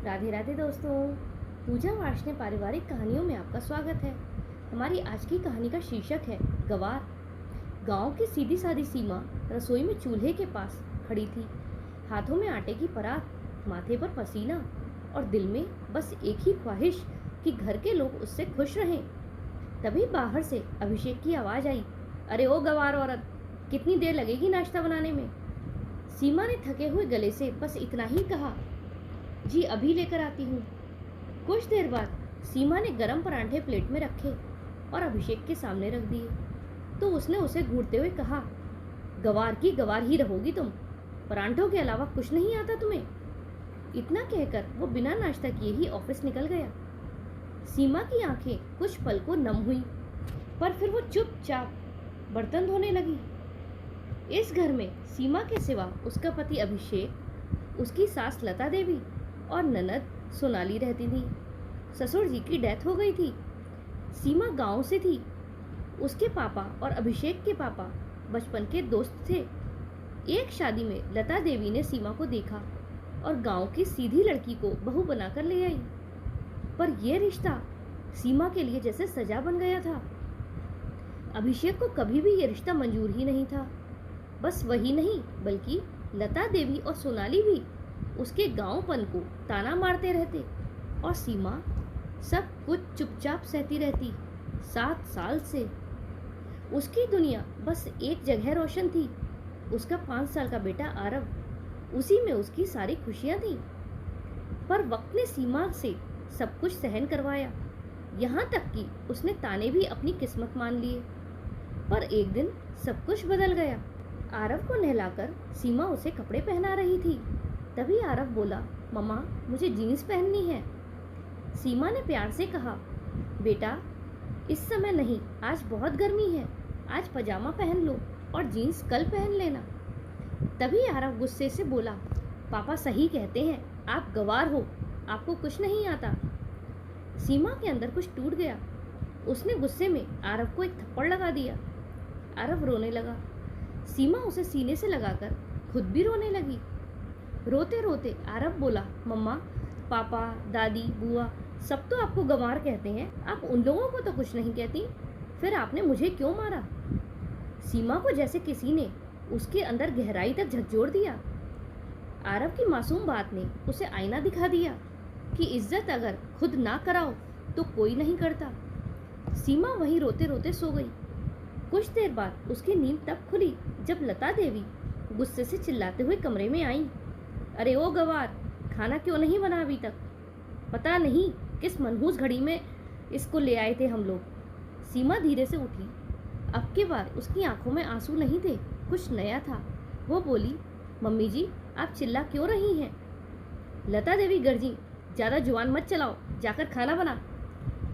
राधे राधे दोस्तों। पूजा वार्ष्णेय पारिवारिक कहानियों में आपका स्वागत है। हमारी आज की कहानी का शीर्षक है गवार। गांव की सीधी सादी सीमा रसोई में चूल्हे के पास खड़ी थी। हाथों में आटे की परात, माथे पर पसीना और दिल में बस एक ही ख्वाहिश कि घर के लोग उससे खुश रहें। तभी बाहर से अभिषेक की आवाज़ आई, अरे ओ गवार औरत, कितनी देर लगेगी नाश्ता बनाने में। सीमा ने थके हुए गले से बस इतना ही कहा, जी अभी लेकर आती हूँ। कुछ देर बाद सीमा ने गरम परांठे प्लेट में रखे और अभिषेक के सामने रख दिए तो उसने उसे घूरते हुए कहा, गवार की गवार ही रहोगी तुम, परांठों के अलावा कुछ नहीं आता तुम्हें। इतना कहकर वो बिना नाश्ता किए ही ऑफिस निकल गया। सीमा की आंखें कुछ पल को नम हुई, पर फिर वो चुपचाप बर्तन धोने लगी। इस घर में सीमा के सिवा उसका पति अभिषेक, उसकी सास लता देवी और ननद सोनाली रहती थी। ससुर जी की डेथ हो गई थी। सीमा गांव से थी। उसके पापा और अभिषेक के पापा बचपन के दोस्त थे। एक शादी में लता देवी ने सीमा को देखा और गांव की सीधी लड़की को बहू बनाकर ले आई। पर यह रिश्ता सीमा के लिए जैसे सजा बन गया था। अभिषेक को कभी भी यह रिश्ता मंजूर ही नहीं था। बस वही नहीं, बल्कि लता देवी और सोनाली भी उसके गांवपन को ताना मारते रहते और सीमा सब कुछ चुपचाप सहती रहती। 7 साल से उसकी दुनिया बस एक जगह रोशन थी, उसका 5 साल का बेटा आरव। उसी में उसकी सारी खुशियां थी। पर वक्त ने सीमा से सब कुछ सहन करवाया, यहाँ तक कि उसने ताने भी अपनी किस्मत मान लिए। पर एक दिन सब कुछ बदल गया। आरव को नहलाकर सीमा उसे कपड़े पहना रही थी। तभी आरव बोला, मम्मा मुझे जीन्स पहननी है। सीमा ने प्यार से कहा, बेटा इस समय नहीं, आज बहुत गर्मी है, आज पजामा पहन लो और जीन्स कल पहन लेना। तभी आरव गुस्से से बोला, पापा सही कहते हैं, आप गवार हो, आपको कुछ नहीं आता। सीमा के अंदर कुछ टूट गया। उसने गुस्से में आरव को एक थप्पड़ लगा दिया। आरव रोने लगा। सीमा उसे सीने से लगाकर खुद भी रोने लगी। रोते रोते आरव बोला, मम्मा पापा दादी बुआ सब तो आपको गंवार कहते हैं, आप उन लोगों को तो कुछ नहीं कहती, फिर आपने मुझे क्यों मारा। सीमा को जैसे किसी ने उसके अंदर गहराई तक झकझोर दिया। आरव की मासूम बात ने उसे आईना दिखा दिया कि इज्जत अगर खुद ना कराओ तो कोई नहीं करता। सीमा वहीं रोते रोते सो गई। कुछ देर बाद उसकी नींद तब खुली जब लता देवी गुस्से से चिल्लाते हुए कमरे में आई, अरे ओ गवार, खाना क्यों नहीं बना अभी तक? पता नहीं किस मनहूस घड़ी में इसको ले आए थे हम लोग। सीमा धीरे से उठी। अब के बार उसकी आंखों में आंसू नहीं थे, कुछ नया था। वो बोली, मम्मी जी आप चिल्ला क्यों रही हैं? लता देवी गर्जी, ज़्यादा जुबान मत चलाओ, जाकर खाना बना।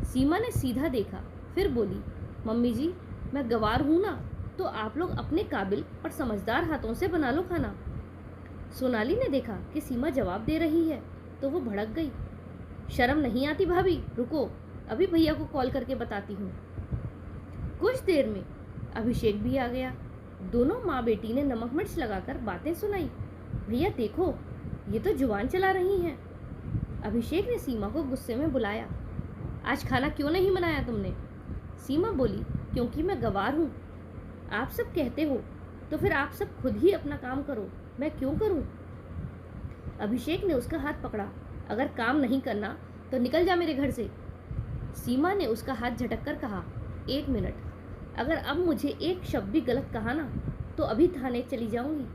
सीमा ने सीधा देखा, फिर बोली, मम्मी जी मैं गवार हूँ ना, तो आप लोग अपने काबिल और समझदार हाथों से बना लो खाना। सोनाली ने देखा कि सीमा जवाब दे रही है तो वो भड़क गई। शर्म नहीं आती भाभी, रुको अभी भैया को कॉल करके बताती हूँ। कुछ देर में अभिषेक भी आ गया। दोनों माँ बेटी ने नमक मिर्च लगाकर बातें सुनाई। भैया देखो, ये तो जुबान चला रही हैं। अभिषेक ने सीमा को गुस्से में बुलाया, आज खाना क्यों नहीं बनाया तुमने? सीमा बोली, क्योंकि मैं गवार हूँ। आप सब कहते हो तो फिर आप सब खुद ही अपना काम करो, मैं क्यों करूं? अभिषेक ने उसका हाथ पकड़ा, अगर काम नहीं करना तो निकल जा मेरे घर से। सीमा ने उसका हाथ झटक कर कहा, 1 मिनट, अगर अब मुझे एक शब्द भी गलत कहा ना तो अभी थाने चली जाऊंगी।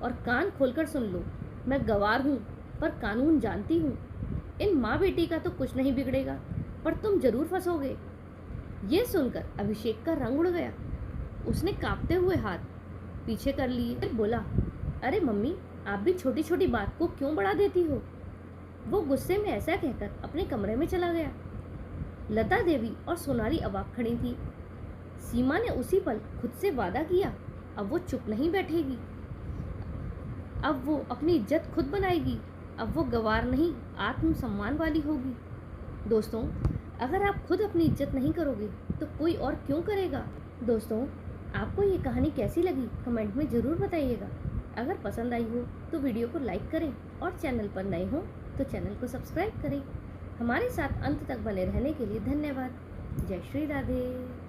और कान खोलकर सुन लो, मैं गवार हूँ पर कानून जानती हूँ। इन माँ बेटी का तो कुछ नहीं बिगड़ेगा, पर तुम जरूर फंसोगे। ये सुनकर अभिषेक का रंग उड़ गया। उसने कांपते हुए हाथ पीछे कर लिए, फिर बोला, अरे मम्मी आप भी छोटी छोटी बात को क्यों बढ़ा देती हो? वो गुस्से में ऐसा कहकर अपने कमरे में चला गया। लता देवी और सोनाली अवाक खड़ी थी। सीमा ने उसी पल खुद से वादा किया, अब वो चुप नहीं बैठेगी, अब वो अपनी इज्जत खुद बनाएगी। अब वो गवार नहीं, आत्मसम्मान वाली होगी। दोस्तों, अगर आप खुद अपनी इज्जत नहीं करोगे तो कोई और क्यों करेगा? दोस्तों, आपको ये कहानी कैसी लगी कमेंट में ज़रूर बताइएगा। अगर पसंद आई हो तो वीडियो को लाइक करें और चैनल पर नए हो तो चैनल को सब्सक्राइब करें। हमारे साथ अंत तक बने रहने के लिए धन्यवाद। जय श्री राधे।